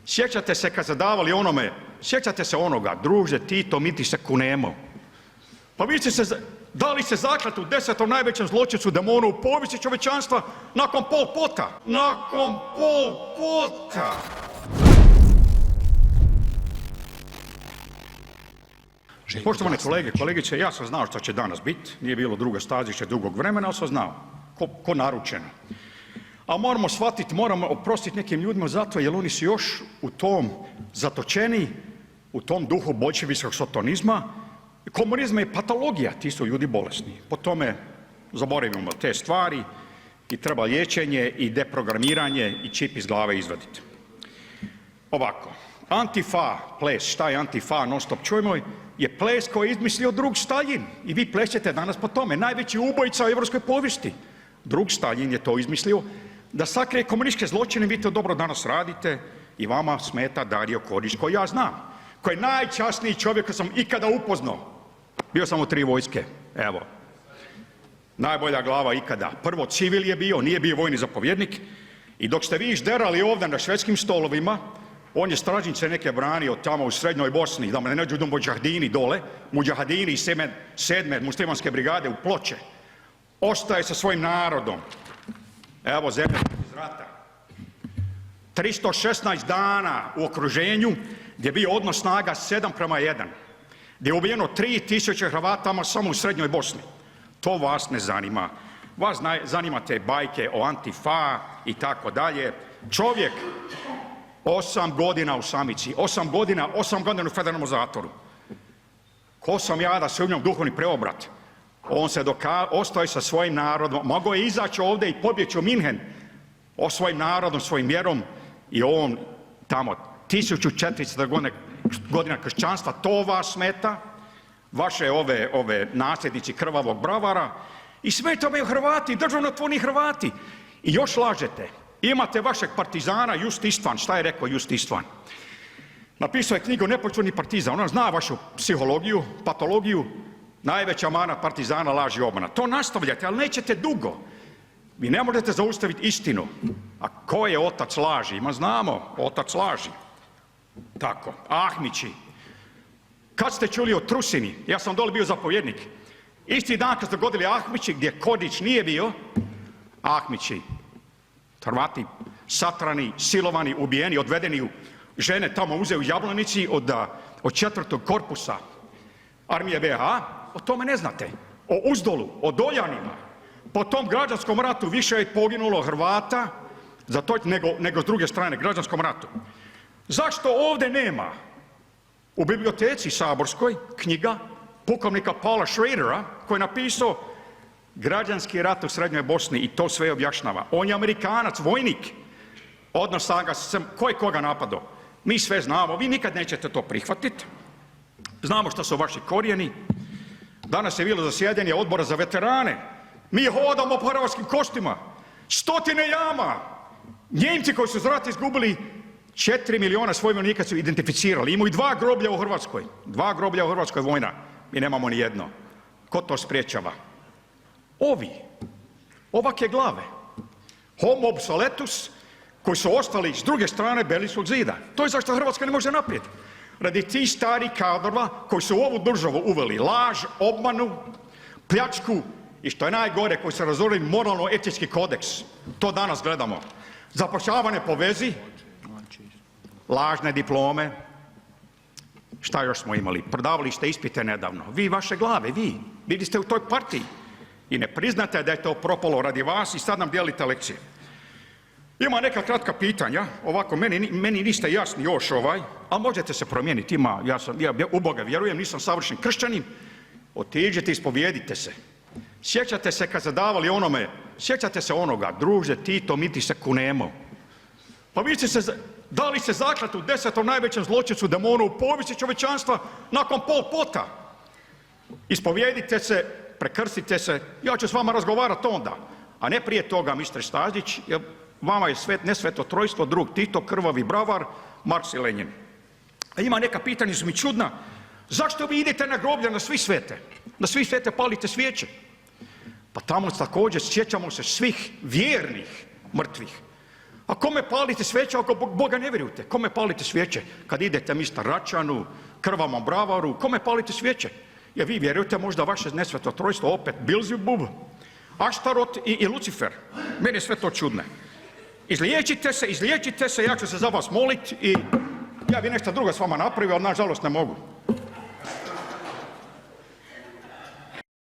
Sjećate se kad ste davali onome, sjećate se onoga, druže Tito, mi ti se kunemo. Pa vi ste se, dali ste zakletvu 10. najvećem zločincu demonu u povijesti čovječanstva nakon Pol Pota. Nakon Pol Pota. Poštovane kolege, kolegice, ja sam znao što će danas biti, nije bilo druga Stazića dugog vremena, ali sam znao, ko naručeno. A moramo shvatiti, moramo oprostiti nekim ljudima zato jer oni su još u tom zatočeni, u tom duhu boljševičkog sotonizma. Komunizam je patologija, ti su ljudi bolesni. Po tome zaboravimo te stvari i treba liječenje i deprogramiranje i čip iz glave izvaditi. Ovako, Antifa, ples, šta je Antifa, non stop čujmo, je ples koji je izmislio drug Staljin i vi plešete danas po tome, najveći ubojica u europskoj povijesti. Drug Staljin je to izmislio da sakrije komunističke zločine, vi to dobro danas radite i vama smeta Dario Kodić koji ja znam, koji je najčasniji čovjek koji sam ikada upoznao. Bio sam u 3 vojske, evo. Najbolja glava ikada. Prvo civil je bio, nije bio vojni zapovjednik i dok ste vi žderali ovdje na švedskim stolovima, on je stražnjice neke branio tamo u srednjoj Bosni, da me ne nađu mudžahedini dole, mudžahedini iz 7. muslimanske brigade u Ploče. Ostaje sa svojim narodom. Evo zemlja iz rata. 316 dana u okruženju gdje je bio odnos snaga 7:1, gdje je ubijeno 3000 Hrvata samo u srednjoj Bosni. To vas ne zanima. Vas zanima te bajke o Antifa i tako dalje. Čovjek 8 godina u samici, 8 godina u federalnom zatvoru. Ko sam ja da sumnjam duhovni preobrat? On se ostaje sa svojim narodom, mogao je izaći ovdje i pobjeći u Minhen o svojim narodom, svojim vjerom i on tamo 1400 godina kršćanstva, to vas smeta, vaše ove nasljednici krvavog bravara i smeta me Hrvati, državotvorni Hrvati. I još lažete, imate vašeg partizana Just Istvan, šta je rekao Just Istvan? Napisao je knjigu Nepočudni partizan, on zna vašu psihologiju, patologiju, najveća mana partizana, laž i obmana. To nastavljate, ali nećete dugo. Vi ne možete zaustaviti istinu. A ko je otac laži? Ma znamo, otac laži. Tako, Ahmići. Kad ste čuli o Trusini? Ja sam dole bio zapovjednik. Isti dan kad ste dogodili Ahmići, gdje Kodić nije bio, Ahmići, Hrvati satrani, silovani, ubijeni, odvedeni u žene tamo uzeo u Jablanici od 4. korpusa armije BiH, o tome ne znate. O Uzdolu, o Doljanima. Po tom građanskom ratu više je poginulo Hrvata za to, nego s druge strane, građanskom ratu. Zašto ovdje nema u biblioteci saborskoj knjiga pukovnika Paula Schradera koji je napisao građanski rat u srednjoj Bosni i to sve objašnjava. On je Amerikanac, vojnik. Odnos snaga, ko je koga napadao? Mi sve znamo, vi nikad nećete to prihvatiti. Znamo što su vaši korijeni. Danas je bilo zasjedanje odbora za veterane. Mi hodamo po hrvatskim kostima. 100 jama. Njemci koji su iz rata izgubili 4 miliona svojih vojnika su identificirali. Imaju 2 groblja u Hrvatskoj. 2 groblja u Hrvatskoj vojna. Mi nemamo ni jedno. Ko to spriječava? Ovi. Ovake glave. Homo obsoletus koji su ostali s druge strane Berlinskog zida. To je zašto Hrvatska ne može naprijed. Radi tih starih kadrova koji su u ovu državu uveli laž, obmanu, pljačku i što je najgore koji su razorili moralno-etički kodeks. To danas gledamo. Zapošljavanje po vezi, lažne diplome, šta još smo imali? Prodavali ste ispite nedavno. Vi, vaše glave, vi ste u toj partiji i ne priznate da je to propalo radi vas i sad nam dijelite lekcije. Ima neka kratka pitanja, ovako, meni niste jasni još ali možete se promijeniti, ja u Boga vjerujem, nisam savršen kršćanin, otiđite i ispovijedite se. Sjećate se kad ste davali onome, sjećate se onoga, druže Tito, mi ti se kunemo. Pa vi ste se, dali ste zakletvu 10. najvećem zločincu demonu u povijesti čovječanstva nakon Pol Pota. Ispovijedite se, prekrstite se, ja ću s vama razgovarati onda, a ne prije toga, mister Stazić, jer vama je ne sveto trojstvo, drug Tito, krvavi bravar, Marks i Lenin. A ima neka pitanja su mi čudna, zašto vi idete na groblje na svi svete? Na svi svete palite svijeće. Pa tamo također sjećamo se svih vjernih mrtvih. A kome palite svijeće ako Boga ne vjerujete? Kome palite svijeće kad idete mister Račanu, krvavom bravaru, kome palite svijeće? Jer vi vjerujete možda vaše nesveto trojstvo opet Bilzebub, Aštarot i Lucifer. Meni je sve to čudne. Izliječite se, ja ću se za vas moliti i ja bi nešto drugo s vama napravio, ali nažalost ne mogu.